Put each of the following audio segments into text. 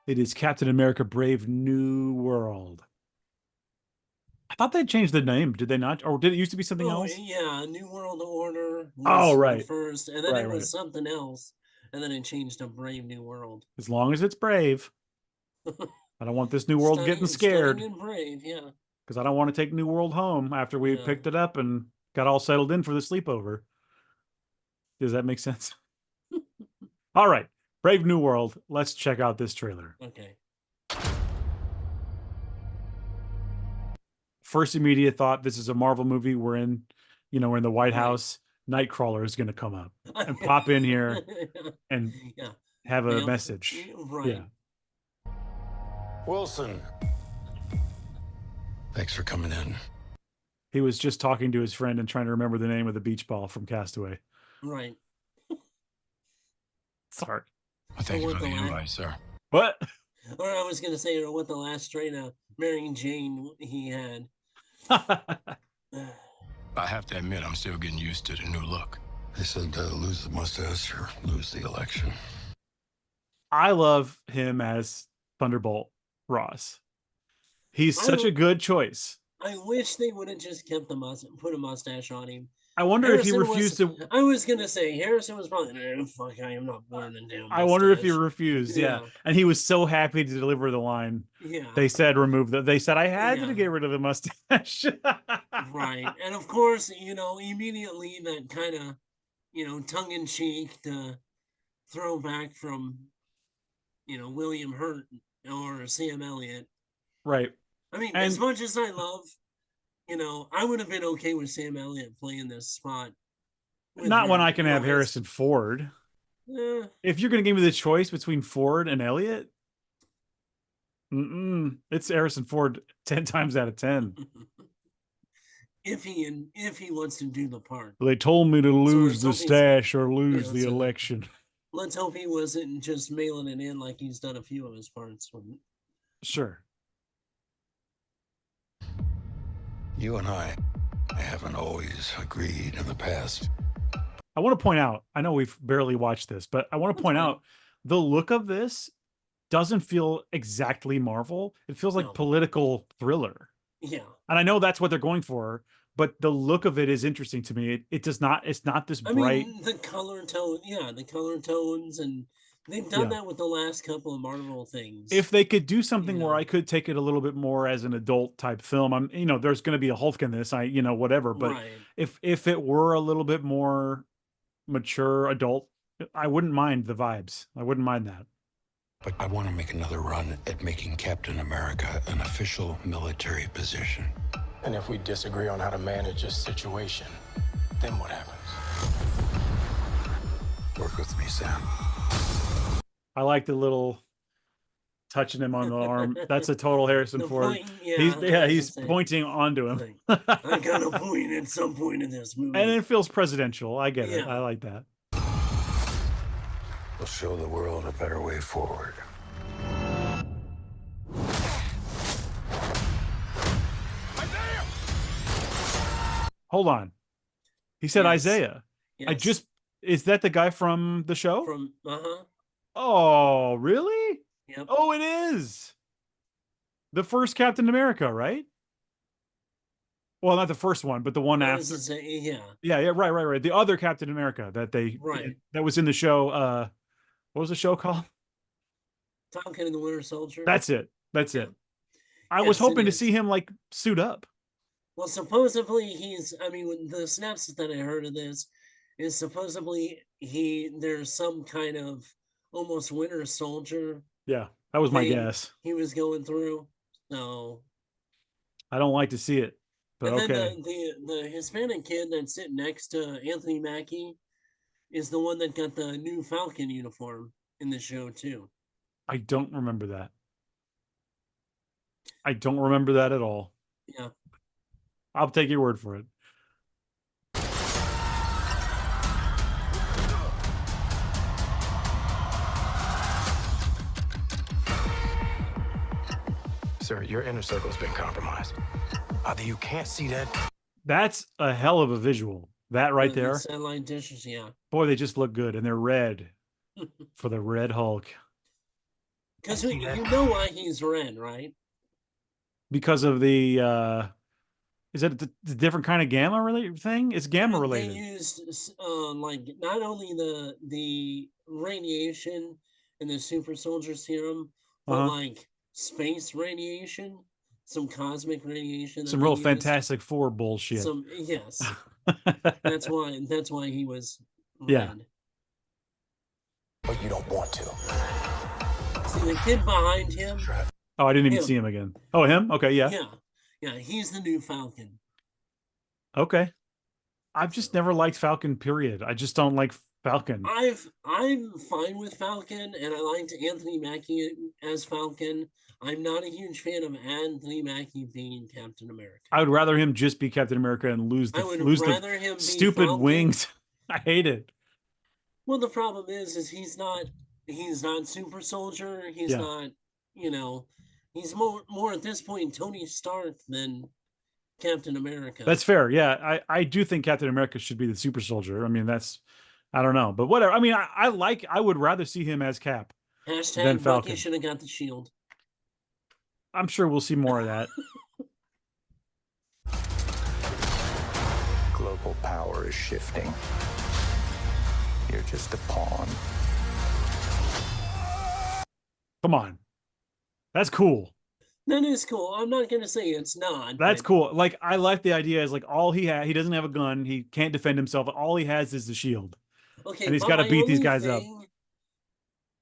It is Captain America Brave New World. I thought they changed the name. Did they not? Or did it used to be something Oh else? yeah, New World Order Oh, was the right. first, and then Right, it right. was something else, and then it changed to Brave New World. As long as it's brave. I don't want this new world getting Stunning scared and brave. Yeah, because I don't want to take New World home after we yeah. picked it up and got all settled in for the sleepover. Does that make sense? All right. Brave New World. Let's check out this trailer. Okay. First immediate thought, this is a Marvel movie. We're in the White Right. House. Nightcrawler is going to come up and pop in here and Yeah. have a Yep. message. Yeah. Right. Wilson. Thanks for coming in. He was just talking to his friend and trying to remember the name of the beach ball from Castaway. Right. Sorry. Well, thank you for the invite, sir. What? Or I was gonna say, or what the last straight up Mary Jane he had. I have to admit, I'm still getting used to the new look. They said lose the mustache or lose the election. I love him as Thunderbolt Ross. He's such a good choice. I wish they would have just kept put a mustache on him. I wonder if he refused to. I was gonna say Harrison was probably, fuck, I am not wearing a damn mustache. I wonder if he refused. Yeah. And he was so happy to deliver the line. Yeah. They said remove the. They said I had to get rid of the mustache. Right. And of course, immediately that kind of, tongue in cheek to throwback from, William Hurt or Sam Elliott. Right. I mean, as much as I love, I would have been okay with Sam Elliott playing this spot. Not when I can have Harrison Ford. If you're going to give me the choice between Ford and Elliott, it's Harrison Ford 10 times out of 10. If he wants to do the part. They told me to lose the stash or lose the election. Let's hope he wasn't just mailing it in like he's done a few of his parts. Sure. You and I haven't always agreed in the past. I want to point out, I know we've barely watched this, but I want to point out the look of this doesn't feel exactly Marvel. It feels like political thriller. Yeah. And I know that's what they're going for, but the look of it is interesting to me. It does not, it's not this bright. The color tones, and they've done that with the last couple of Marvel things. If they could do something where I could take it a little bit more as an adult type film, there's going to be a Hulk in this, whatever. But if it were a little bit more mature adult, I wouldn't mind the vibes. I wouldn't mind that. But I want to make another run at making Captain America an official military position. And if we disagree on how to manage this situation, then what happens? Work with me, Sam. I like the little touching him on the arm. That's a total Harrison Ford. He's pointing onto him. I got a point at some point in this movie. And it feels presidential. I get it. I like that. We'll show the world a better way forward. Hold on. He said Isaiah. Yes. Is that the guy from the show? Oh, really? Yep. Oh, it is. The first Captain America, right? Well, not the first one, but the one after. Yeah, right. The other Captain America that was in the show. What was the show called? Falcon and the Winter Soldier. That's it. I was hoping to see him like suit up. Well, supposedly when the snaps that I heard of this is supposedly there's some kind of almost Winter Soldier. Yeah, that was my guess. He was going through. So I don't like to see it, but and okay. Then the Hispanic kid that's sitting next to Anthony Mackie is the one that got the new Falcon uniform in the show too. I don't remember that. I don't remember that at all. Yeah. I'll take your word for it. Sir, your inner circle's been compromised. Either you can't see that. That's a hell of a visual. That right there. The satellite dishes, yeah. Boy, they just look good, and they're red for the Red Hulk. Because you know why he's red, right? Because of the is it the different kind of gamma related thing? It's gamma related. They used like not only the radiation in the super soldier serum, but like space radiation, some cosmic radiation, some real Fantastic Four bullshit. Yes. that's why he was red. Yeah. But you don't want to. See the kid behind him? Oh, I didn't even see him again. Oh, him? Okay, yeah. Yeah, he's the new Falcon. Okay. I've just never liked Falcon, period. I just don't like Falcon. I'm fine with Falcon, and I liked Anthony Mackie as Falcon. I'm not a huge fan of Anthony Mackie being Captain America. I would rather him just be Captain America and lose the stupid wings. I hate it. Well, the problem is he's not super soldier. He's not, he's more at this point Tony Stark than Captain America. That's fair. Yeah, I do think Captain America should be the super soldier. I mean, I don't know, but whatever. I mean, I would rather see him as Cap. Hashtag Bucky should have got the shield. I'm sure we'll see more of that. Global power is shifting. You're just a pawn. Come on. That's cool. That is cool. I'm not going to say it's not. That's cool. Like, I like the idea is like all he doesn't have a gun. He can't defend himself. All he has is the shield. Okay. And he's got to beat these guys up.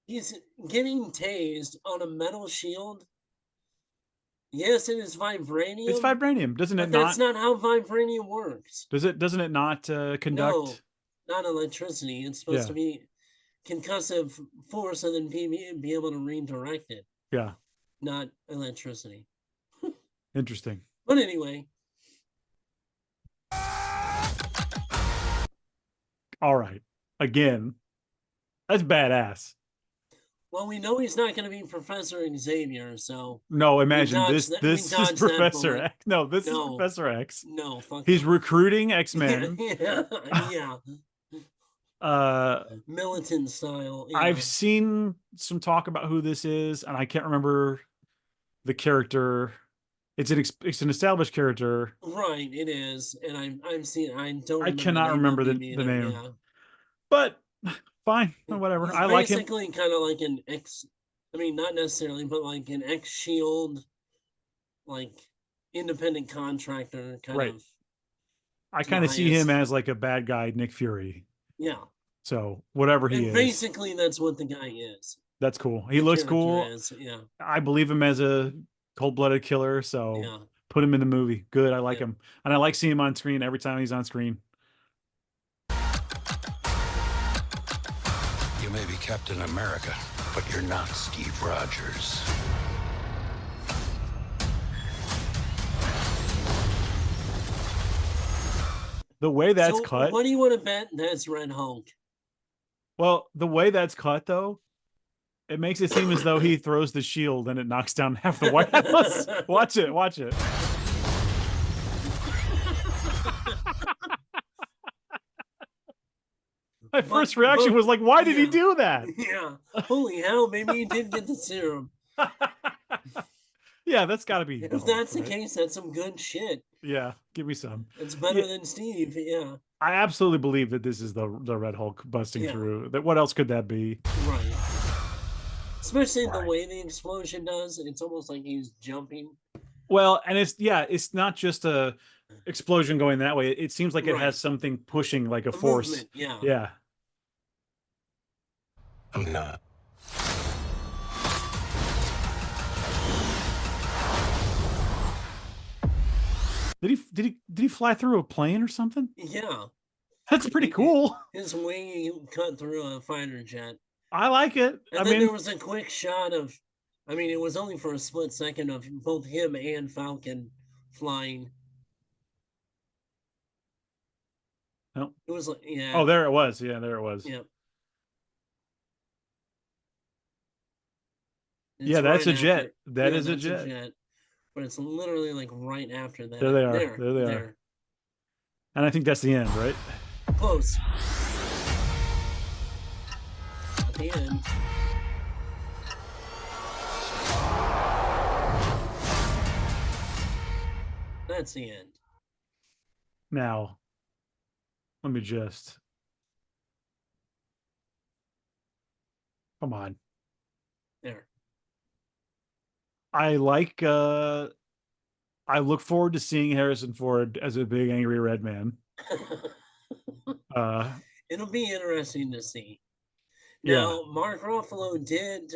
He's getting tased on a metal shield. Yes, it is vibranium. It's vibranium. Doesn't it not? That's not how vibranium works. Doesn't it not conduct? No, not electricity. It's supposed to be concussive force and then be able to redirect it. Yeah. Not electricity. Interesting. But anyway. All right. Again, that's badass. Well, we know he's not going to be Professor Xavier, so... No, imagine this is Professor X. No, this is Professor X. No, he's recruiting X-Men. yeah. Militant style. Yeah. I've seen some talk about who this is, and I can't remember the character. It's an established character. Right, it is. And I've seen... I cannot remember the name. Yeah. But... Fine, whatever. He's I like him. Basically, kind of like an X. I mean, not necessarily, but like an X-Shield, like independent contractor kind of. I kind of see him as like a bad guy, Nick Fury. Yeah. So whatever he is. Basically, that's what the guy is. That's cool. He looks cool. Yeah. I believe him as a cold-blooded killer. So put him in the movie. Good. I like him, and I like seeing him on screen every time he's on screen. You may be Captain America, but you're not Steve Rogers. The way that's cut. What do you want to bet that's Red Hulk? Well, the way that's cut, though, it makes it seem as though he throws the shield and it knocks down half the White House. Watch it. Watch it. My first reaction was like, why did he do that? Yeah. Holy hell, maybe he did get the serum. Yeah, that's got to be. If that's the case, that's some good shit. Yeah, give me some. It's better than Steve, yeah. I absolutely believe that this is the Red Hulk busting through. That what else could that be? Right. Especially the way the explosion does. It's almost like he's jumping. Well, and it's not just a explosion going that way. It seems like it has something pushing, like a force. Movement, yeah. Yeah. I'm not. Did he fly through a plane or something? Yeah. That's pretty cool. His wing cut through a fighter jet. I like it. And then there was a quick shot of, I mean, it was only for a split second of both him and Falcon flying. No. It was like, yeah. Oh, there it was. Yeah, there it was. Yep. Yeah, that's a jet. That is a jet. But it's literally like right after that. There they are. There they are. And I think that's the end, right? Close. At the end. That's the end. Now, let me just. Come on. There. I look forward to seeing Harrison Ford as a big angry red man. It'll be interesting to see. Yeah. Now, Mark Ruffalo did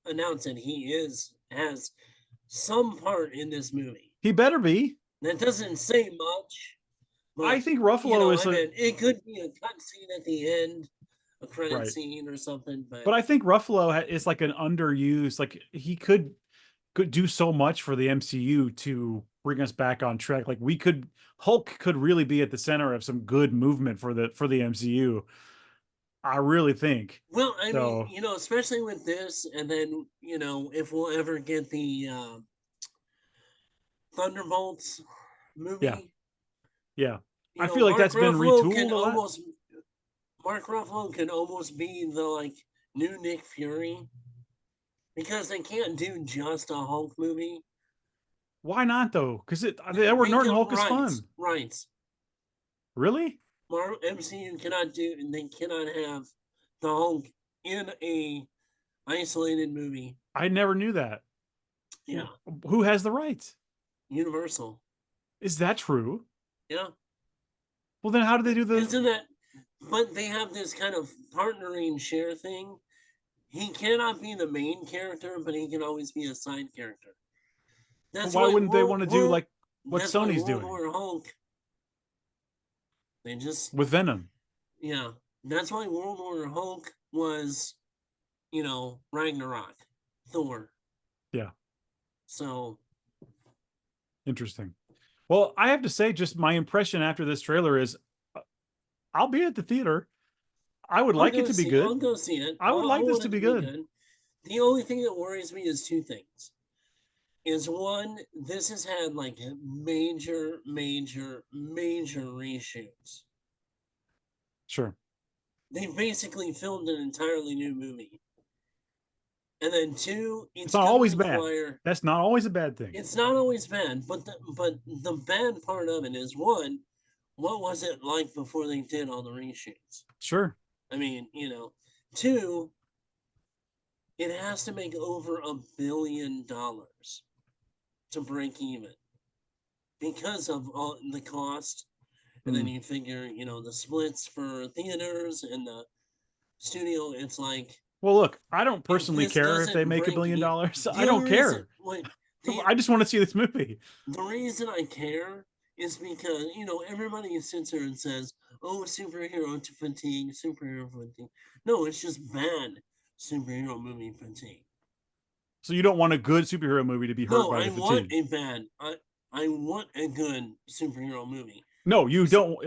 announce that he has some part in this movie. He better be. That doesn't say much. But, I think Ruffalo is. It could be a cutscene at the end, a credit scene or something. But I think Ruffalo is like an underused. Like he could do so much for the MCU to bring us back on track. Like Hulk could really be at the center of some good movement for the MCU. I really think. Well, I mean, especially with this, and then if we'll ever get the Thunderbolts movie. Yeah. I feel like that's been retooled. Mark Ruffalo can almost be the new Nick Fury, because they can't do just a Hulk movie. Why not though? Because Edward Norton Hulk is fun. Right. Really? MCU they cannot have the Hulk in a isolated movie. I never knew that. Yeah. Who has the rights? Universal. Is that true? Yeah. Well, then how do they do the... Isn't that... But they have this kind of partnering share thing. He cannot be the main character, but he can always be a side character. That's why wouldn't they want to do like what Sony's doing? World War Hulk. They just... With Venom. Yeah. That's why World War Hulk was, Ragnarok. Thor. Yeah. So... Interesting. Well, I have to say, just my impression after this trailer is, I'll be at the theater. I would like it to be good. I'll go see it. I would like this to be good. The only thing that worries me is two things. Is one, this has had major reshoots. Sure. They basically filmed an entirely new movie. And then two, it's not always bad. That's not always a bad thing. It's not always bad, but the bad part of it is, one, what was it like before they did all the reshoots? Sure. I mean, two, it has to make over $1 billion to break even because of all the cost. And then you figure, the splits for theaters and the studio, it's like... Well, look, I don't personally care if they make $1 billion. I don't care. I just want to see this movie. The reason I care is because, everybody sits there and says, oh, superhero fatigue, superhero fatigue. No, it's just bad superhero movie fatigue. So you don't want a good superhero movie to be hurt by the fatigue? No, I want a bad. I want a good superhero movie. No, you don't.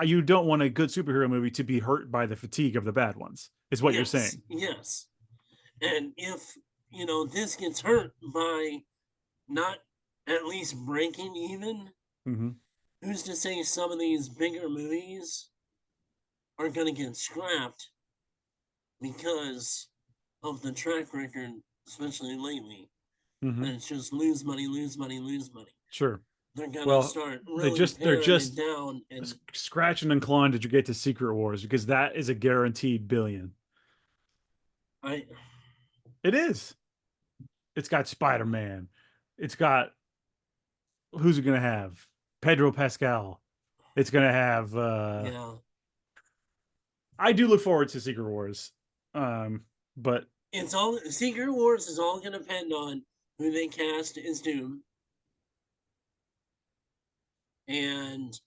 You don't want a good superhero movie to be hurt by the fatigue of the bad ones, is what you're saying. Yes. And if, this gets hurt by not at least breaking even, who's to say some of these bigger movies are going to get scrapped because of the track record, especially lately. And it's just lose money. Sure. They're gonna start really they're just down and scratching and clawing to get to Secret Wars, because that is a guaranteed $1 billion. It is. It's got Spider-Man. It's got, who's it gonna have? Pedro Pascal. It's gonna have I do look forward to Secret Wars. But it's all Secret Wars is all gonna depend on who they cast as Doom. And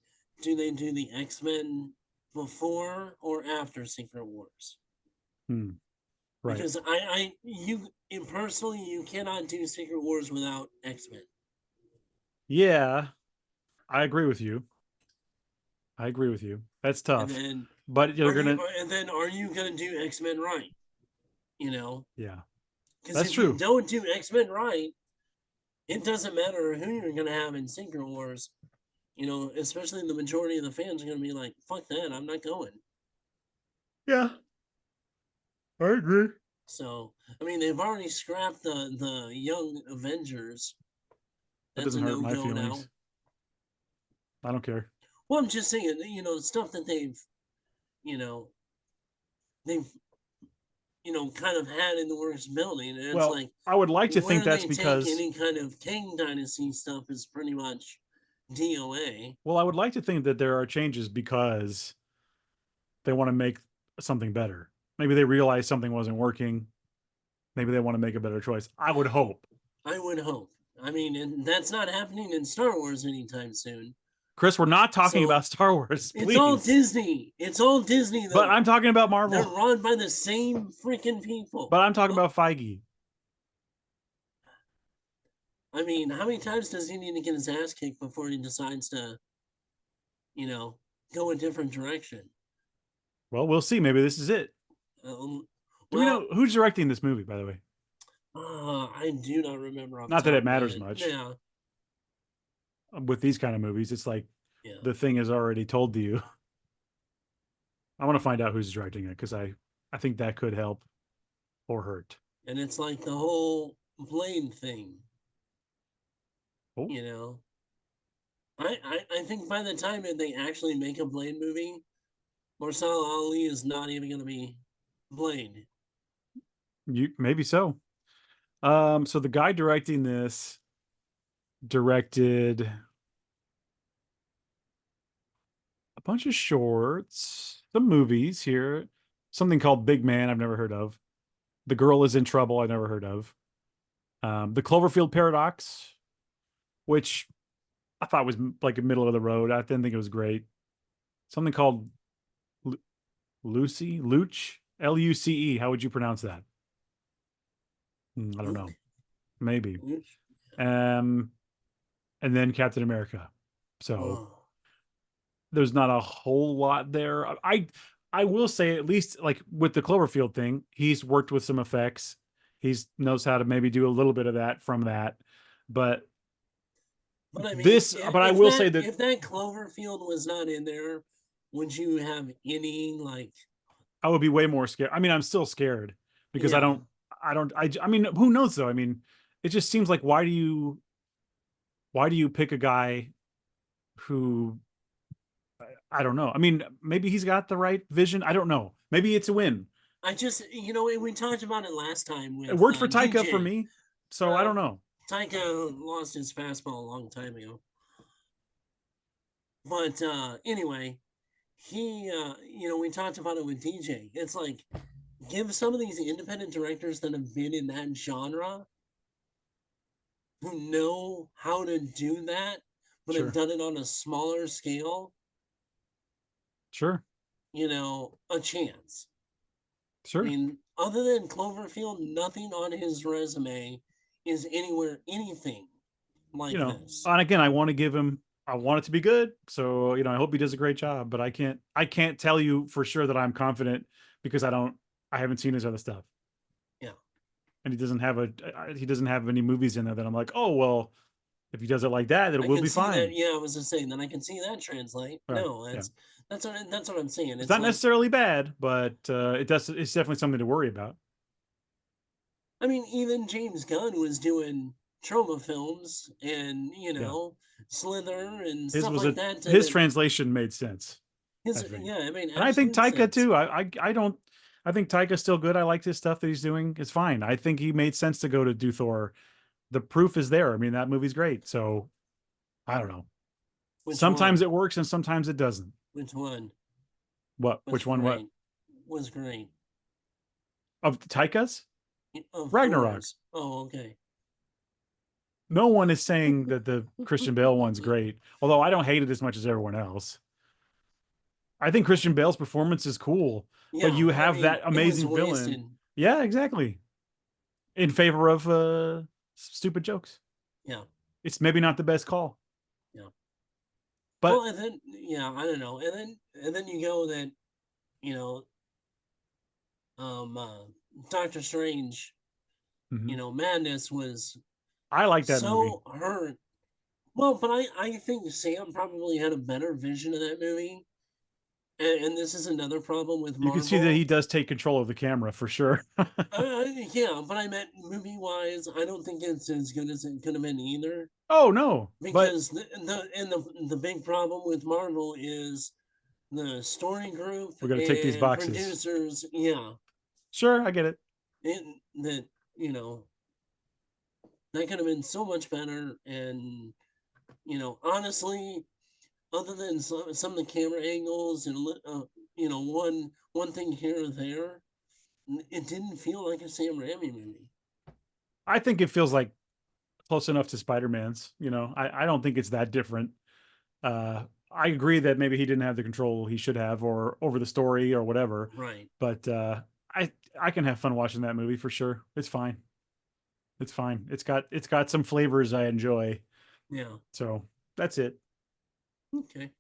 do they do the X-Men before or after Secret Wars? Right. Because you personally, you cannot do Secret Wars without X-Men. Yeah, I agree with you. That's tough. But you're gonna. And then, are you gonna do X-Men right? Yeah. Because if you don't do X-Men right, it doesn't matter who you're gonna have in Secret Wars. Especially the majority of the fans are going to be like, fuck that, I'm not going. Yeah. I agree. So, I mean, they've already scrapped the Young Avengers. That doesn't hurt my feelings. I don't care. Well, I'm just saying, stuff that they've kind of had in the works building. And it's like, I would like to think that's because any kind of Kang Dynasty stuff is pretty much DOA. Well, I would like to think that there are changes because they want to make something better. Maybe they realize something wasn't working. Maybe they want to make a better choice. I would hope. I would hope. I mean, and that's not happening in Star Wars anytime soon. Chris, we're not talking about Star Wars. Please. It's all Disney. It's all Disney, though. But I'm talking about Marvel. They're run by the same freaking people. But I'm talking about Feige. I mean, how many times does he need to get his ass kicked before he decides to, go a different direction? Well, we'll see. Maybe this is it. Do we know who's directing this movie, by the way? I do not remember. Not that it matters much. Yeah. With these kind of movies, it's like the thing is already told to you. I want to find out who's directing it because I think that could help or hurt. And it's like the whole Blade thing. Oh. I think by the time that they actually make a Blade movie, Mahershala Ali is not even going to be Blade. Maybe so. So the guy directing this directed a bunch of shorts, some movies here, something called Big Man I've never heard of. The Girl is in Trouble I never heard of. The Cloverfield Paradox, which I thought was like a middle of the road. I didn't think it was great. Something called Luce, Luce. How would you pronounce that? I don't know. Maybe. And then Captain America. So there's not a whole lot there. I will say, at least like with the Cloverfield thing, he's worked with some effects. He knows how to maybe do a little bit of that from that. But I mean, I will say that if that Cloverfield was not in there, would you have any like? I would be way more scared. I mean, I'm still scared because I mean, who knows though? I mean, it just seems like why do you pick a guy who I don't know. I mean, maybe he's got the right vision. I don't know. Maybe it's a win. I just, we talked about it last time. It worked for Taika DJ. For me. So I don't know. Taika lost his fastball a long time ago. But anyway, he, we talked about it with DJ. It's like, give some of these independent directors that have been in that genre, who know how to do that, but have done it on a smaller scale. Sure. A chance. Sure. I mean, other than Cloverfield, nothing on his resume is anything like this. And again, I want to give him, I want it to be good. So, I hope he does a great job, but I can't tell you for sure that I'm confident because I haven't seen his other stuff. Yeah. And he doesn't have any movies in there that I'm like, oh, well, if he does it like that, it will be fine. I was just saying that I can see that translate. Right. No, that's what I'm saying. It's not necessarily bad, but it's definitely something to worry about. I mean, even James Gunn was doing Troma films and, Slither and stuff like that. His translation made sense. I mean, and I think Taika too. I think Taika's still good. I like his stuff that he's doing. It's fine. I think he made sense to go to do Thor. The proof is there. I mean, that movie's great. So I don't know. Sometimes it works and sometimes it doesn't. Which one? What? Which one? What? Was great. Of Taika's? Of Ragnarok. Thor's. Oh, okay. No one is saying that the Christian Bale one's great, although I don't hate it as much as everyone else. I think Christian Bale's performance is cool, but you have that amazing villain. Yeah, exactly. In favor of stupid jokes. Yeah. It's maybe not the best call. Yeah. But and then I don't know. And then you go that, Doctor Strange, Madness was I like that movie. So hurt. Well, but I think Sam probably had a better vision of that movie And this is another problem with You Marvel. can see that he does take control of the camera for sure. Yeah, but I meant movie-wise, I don't think it's as good as it could have been either. Oh no, because the big problem with Marvel is the story group. We're gonna take these boxes. Producers, yeah. Sure, I get it. That that could have been so much better, and honestly, other than some of the camera angles and one thing here or there, it didn't feel like a Sam Raimi movie. I think it feels like close enough to Spider-Man's. I don't think it's that different. I agree that maybe he didn't have the control he should have, or over the story or whatever. Right. But I can have fun watching that movie for sure. It's fine. It's fine. It's got some flavors I enjoy. Yeah. So that's it. Okay.